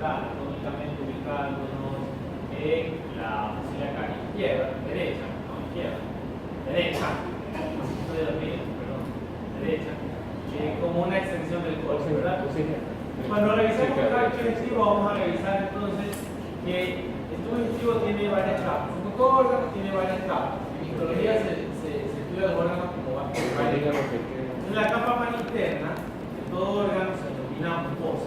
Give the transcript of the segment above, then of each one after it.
¿verdad? Anatómicamente ubicándonos en la posibilidad acá izquierda, derecha, no izquierda, derecha, estoy de los pies, perdón, derecha, como una extensión del coche, ¿verdad? Cuando revisemos el tracto digestivo, vamos a revisar entonces que el tubo digestivo tiene varias capas. Como todo órgano tiene varias capas. En histología se estudia los órganos como varias capas. En la capa más interna de todo órgano se denomina mucosa.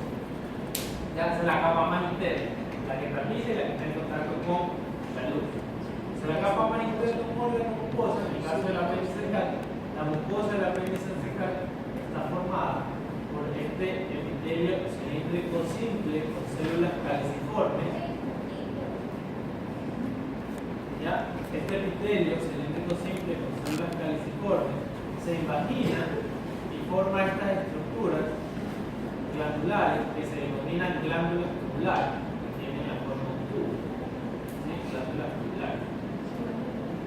Ya es la capa más interna, la que transmite y la que está en contacto con la luz. En la capa más interna de un órgano mucosa, en el caso del apéndice cercal, la mucosa del apéndice cercal está formada por este epitelio cilíndrico simple con células caliciformes. ¿Ya? Este epitelio cilíndrico simple con células caliciformes se invagina y forma estas estructuras glandulares que se denominan glándulas tubulares, que tienen la forma de un tubo. ¿Sí? Glándulas tubulares.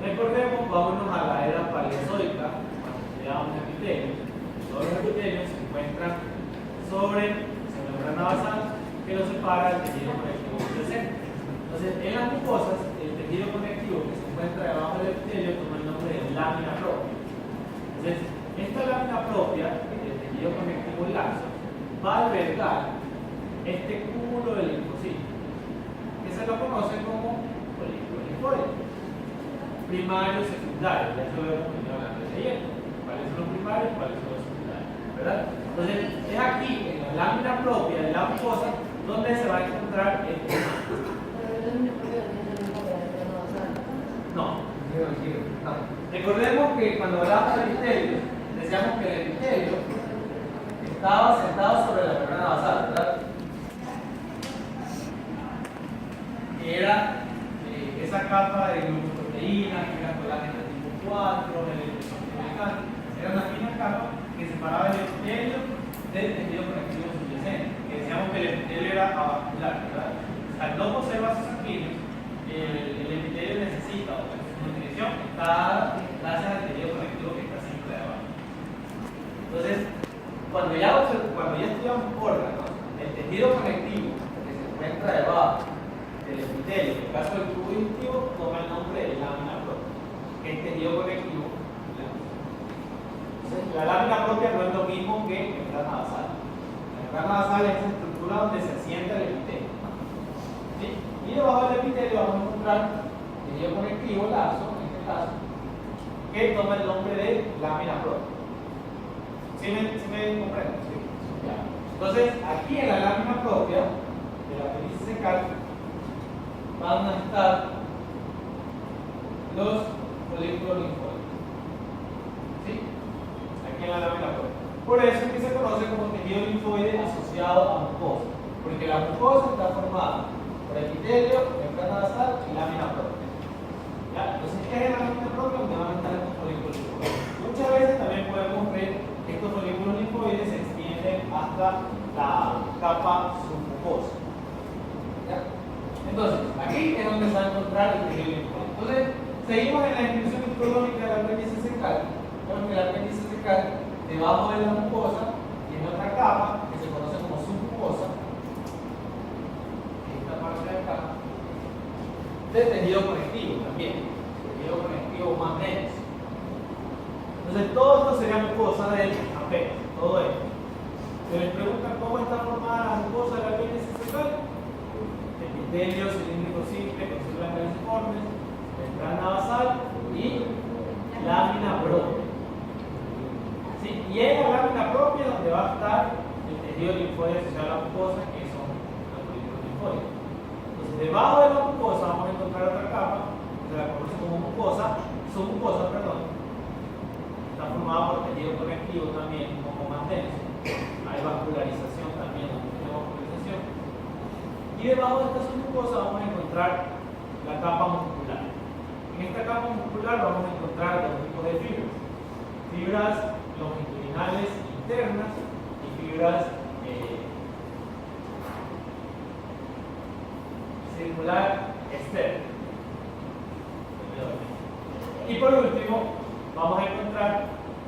Recordemos, vámonos a la era paleozoica, cuando estudiábamos epitelios. Todos los epitelios se encuentran sobre la membrana basal que los separa del tejido conectivo subyacente. Entonces, en las mucosas, el tejido conectivo que se encuentra debajo del epitelio toma el nombre de lámina propia. Entonces, esta lámina propia del tejido conectivo laxo va a albergar este cúmulo de linfocitos, que se lo conoce como folículos linfóides. Primario, secundario, ya eso lo hemos venido hablando de ayer. ¿Cuáles son los primarios y cuáles son los secundarios? ¿Verdad? Entonces, es aquí, en la lámina propia de la mucosa, donde se va a encontrar este. No. Recordemos que cuando hablamos del epitelio, decíamos que el epitelio estaba sentado sobre la membrana basal, ¿verdad? Que era esa capa de glucoproteínas, que era colágeno tipo 4, el liposomoglicano, era una fina capa que separaba el epitelio del tejido conectivo subyacente, que decíamos que el epitelio era avascular, ¿verdad? Al no poseer vasos sanguíneos, el epitelio necesita su nutrición, está gracias al tejido conectivo que está siempre de abajo. Entonces, cuando ya estudiamos órganos, el tejido conectivo que se encuentra debajo del epitelio, en el caso del tubo digestivo, toma el nombre de lámina propia, que es tejido conectivo. Entonces, la lámina propia no es lo mismo que membrana basal. La membrana basal es esa estructura donde se asienta el epitelio. ¿Sí? Y debajo del epitelio vamos a encontrar tejido conectivo laxo, en este caso, que toma el nombre de lámina propia. ¿Sí me comprenden? ¿Sí? Ya. Entonces, aquí en la lámina propia de la apéndice cercal van a estar los folículos linfóides. ¿Sí? Aquí en la lámina propia. Por eso es que se conoce como tejido linfoide asociado a mucosa, porque la mucosa está formada por epitelio, membrana basal y lámina propia. ¿Ya? Entonces, ¿qué es la lámina propia? Donde van a estar estos folículos linfoides. Muchas veces también podemos ver que estos folículos linfoides se extienden hasta la capa submucosa. ¿Ya? Entonces, aquí es donde se va a encontrar el tejido linfóide. Entonces, seguimos en la descripción histológica del apéndice cercal. Vemos que el apéndice cercal, debajo de la mucosa, tiene otra capa que se conoce como submucosa. Esta parte de acá. De tejido conectivo también. Tejido conectivo más denso. Entonces, todo esto sería mucosa del apéndice, todo esto. Se les pregunta cómo está formada la mucosa del apéndice cercal. Epitelio cilíndrico simple con células caliciformes, membrana basal y lámina propia. ¿Sí? Y en la lámina propia donde va a estar el tejido linfóide asociado a la mucosa, que son los folículos linfóides. Entonces, debajo de la mucosa vamos a encontrar otra capa, que se la conoce como mucosa, submucosa, perdón. Está formada por tejido conectivo también, un poco más denso. Hay vascularización también, hay vascularización. Y debajo de esta submucosa vamos a encontrar la capa muscular. En esta capa muscular vamos a encontrar dos tipos de fibras. Fibras longitudinales internas y fibras circular externa. Y por último, vamos a encontrar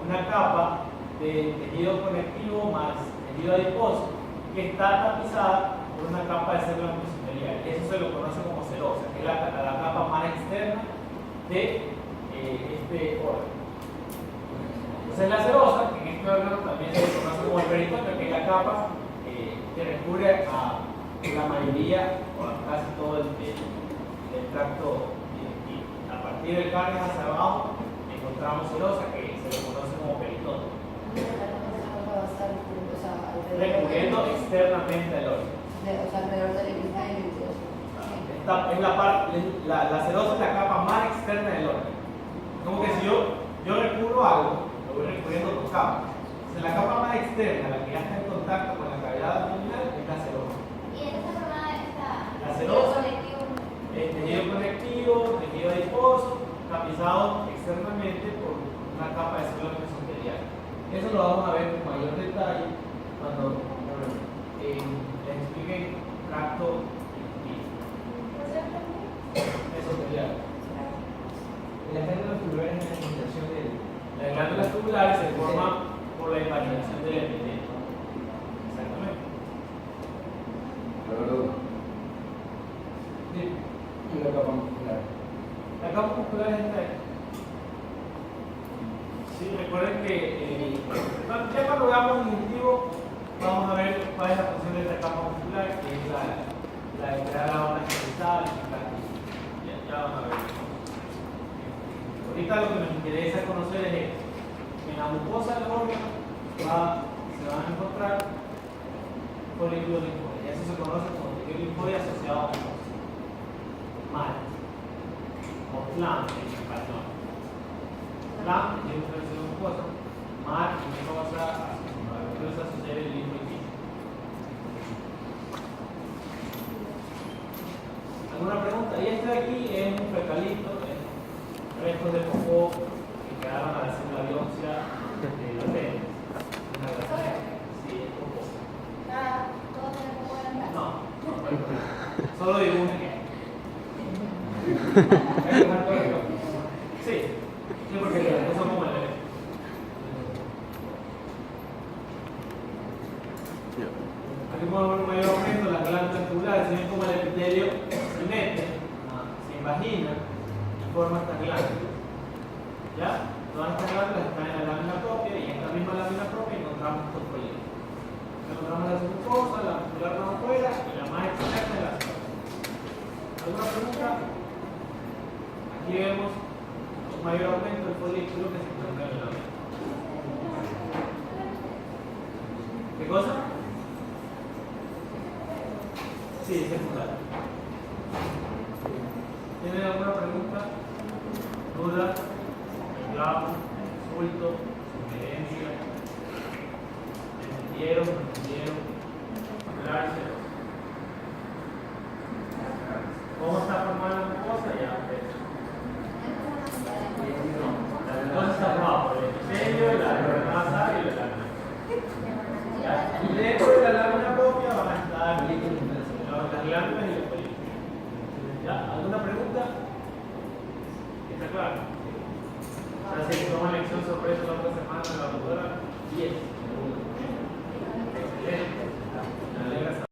una capa de tejido conectivo más tejido adiposo que está tapizada por una capa de célula mesotelial. Eso se lo conoce como serosa, que es la capa más externa de este órgano. Entonces la serosa, que en este órgano también se le conoce como el peritoneo, que es la capa que recubre a la mayoría o a casi todo el tracto digestivo. A partir del cardio hacia abajo encontramos serosa, que se le conoce como peritoneo. Recubriendo externamente al órgano. Alrededor del epitelio y todo eso. La serosa es la capa más externa del órgano. Como que si yo recubro algo, lo voy recubriendo con capas. Entonces, la capa más externa, la que ya está en contacto con la cavidad abdominal, es la serosa. ¿Y en esta formada está La serosa, conectivo? tejido conectivo, tejido adiposo, tapizado externamente por una capa de células mesoteliales. Eso lo vamos a ver con mayor detalle cuando les expliquen tracto digestivo. Mesotelial. Las glándulas tubulares en la administración del... Las glándulas tubulares se forman por la invaginación del epitelio. Exactamente. Sí. Y la capa muscular. La capa muscular es esta. Sí, recuerden que ya cuando veamos digestivo vamos a ver cuál es la función de esta capa muscular, que es la de crear la onda genital. Ya vamos a ver. Ahorita lo que nos interesa conocer es esto. En la mucosa del órgano se van a encontrar folículos linfoides. Y eso se conoce como tejido linfoide asociado a mucosa. Mal. O plan en español. Plan tiene una versión mucosa. Mal es una cosa asociar el linfoitismo. ¿Alguna pregunta? Y este de aquí es un fecalito. Restos de popó que quedaron al hacer la biopsia de la pene. Sí, es popó. ¿Todo tiene popó en la cara? No, solo digo un ejemplo. Sí, sí, porque eso como el bebé. Aquí podemos ver un mayor aumento, las glándulas tubulares, se ven como el epitelio se mete, se invagina. Forma estas glándulas. ¿Ya? Todas estas glándulas están en la lámina propia y en esta misma lámina propia encontramos estos folículos. Encontramos la submucosa, la muscular más afuera y la más externa de la zona. ¿Alguna pregunta? Aquí vemos un mayor aumento del folículo que se encuentra en la lámina. ¿Qué cosa? Sí, secundario. ¿Tienen alguna pregunta? ¿Duda? ¿Reclamo? ¿Insulto? ¿Sugerencia? ¿Entendieron? ¿No entendieron? Gracias. ¿Cómo está formada la mucosa? Ya, ¿dónde está formada? Por el epitelio, la masa y la lámina. Y dentro de la lámina propia van a estar las glándulas y los folículos. ¿Ya? ¿Alguna pregunta? ¿Está claro? O sea, si toma lección sorpresa la otra semana, la doctora 10.